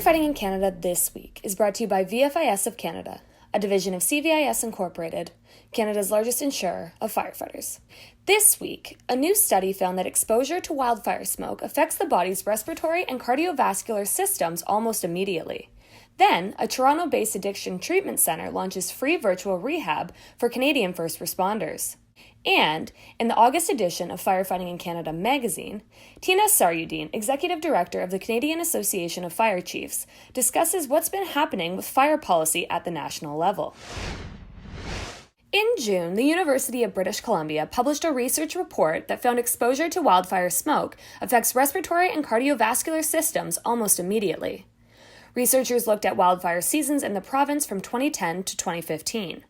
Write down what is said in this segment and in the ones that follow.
Firefighting in Canada this week is brought to you by VFIS of Canada, a division of CVIS Incorporated, Canada's largest insurer of firefighters. This week, a new study found that exposure to wildfire smoke affects the body's respiratory and cardiovascular systems almost immediately. Then, a Toronto-based addiction treatment center launches free virtual rehab for Canadian first responders. And, in the August edition of Firefighting in Canada magazine, Brieanna Charlebois, Executive Director of the Canadian Association of Fire Chiefs, discusses what's been happening with fire policy at the national level. In June, the University of British Columbia published a research report that found exposure to wildfire smoke affects respiratory and cardiovascular systems almost immediately. Researchers looked at wildfire seasons in the province from 2010 to 2015.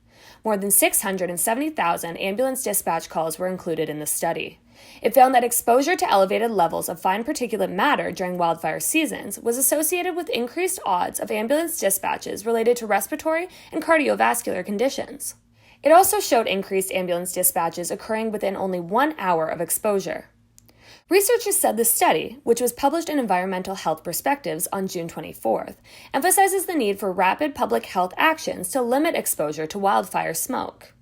More than 670,000 ambulance dispatch calls were included in the study. It found that exposure to elevated levels of fine particulate matter during wildfire seasons was associated with increased odds of ambulance dispatches related to respiratory and cardiovascular conditions. It also showed increased ambulance dispatches occurring within only 1 hour of exposure. Researchers said the study, which was published in Environmental Health Perspectives on June 24th, emphasizes the need for rapid public health actions to limit exposure to wildfire smoke.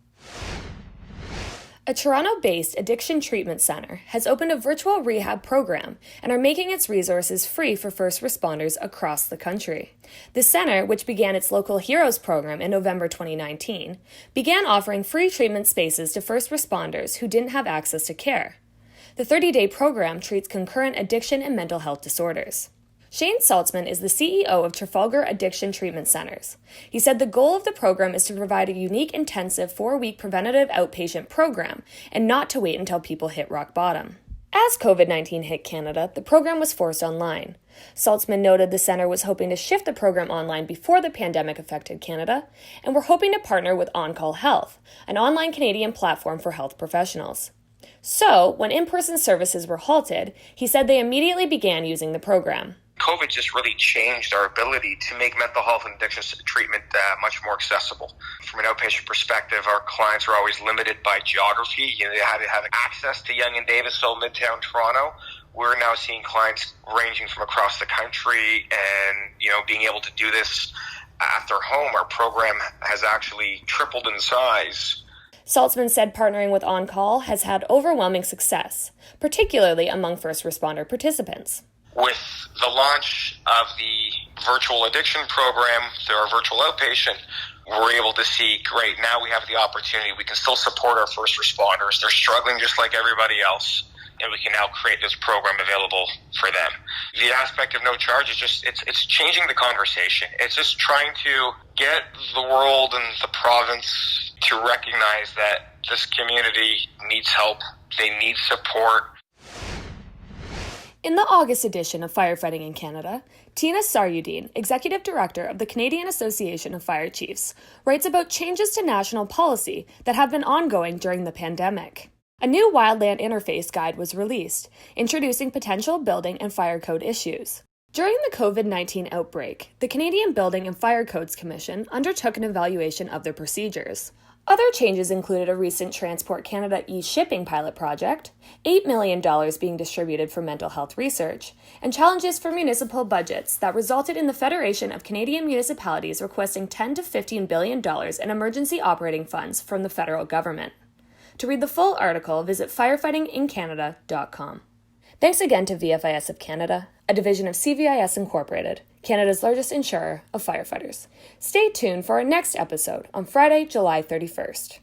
A Toronto-based addiction treatment center has opened a virtual rehab program and are making its resources free for first responders across the country. The center, which began its Local Heroes program in November 2019, began offering free treatment spaces to first responders who didn't have access to care. The 30-day program treats concurrent addiction and mental health disorders. Shane Saltzman is the CEO of Trafalgar Addiction Treatment Centers. He said the goal of the program is to provide a unique, intensive 4-week preventative outpatient program and not to wait until people hit rock bottom. As COVID-19 hit Canada, the program was forced online. Saltzman noted the center was hoping to shift the program online before the pandemic affected Canada, and we're hoping to partner with On-Call Health, an online Canadian platform for health professionals. So, when in-person services were halted, he said they immediately began using the program. COVID just really changed our ability to make mental health and addiction treatment much more accessible. From an outpatient perspective, our clients are always limited by geography. They had to have access to Yonge and Davisville, Midtown Toronto. We're now seeing clients ranging from across the country and, being able to do this at their home. Our program has actually tripled in size. Saltzman said partnering with On-Call has had overwhelming success, particularly among first responder participants. With the launch of the virtual addiction program through our virtual outpatient, we're able to see, great, now we have the opportunity. We can still support our first responders. They're struggling just like everybody else, and we can now create this program available for them. The aspect of no charge is just, it's changing the conversation. It's just trying to get the world and the province to recognize that this community needs help. They need support. In the August edition of Firefighting in Canada, Brieanna Charlebois, Executive Director of the Canadian Association of Fire Chiefs, writes about changes to national policy that have been ongoing during the pandemic. A new wildland interface guide was released, introducing potential building and fire code issues. During the COVID-19 outbreak, the Canadian Building and Fire Codes Commission undertook an evaluation of their procedures. Other changes included a recent Transport Canada e-shipping pilot project, $8 million being distributed for mental health research, and challenges for municipal budgets that resulted in the Federation of Canadian Municipalities requesting $10 to $15 billion in emergency operating funds from the federal government. To read the full article, visit firefightingincanada.com. Thanks again to VFIS of Canada, a division of CVIS Incorporated, Canada's largest insurer of firefighters. Stay tuned for our next episode on Friday, July 31st.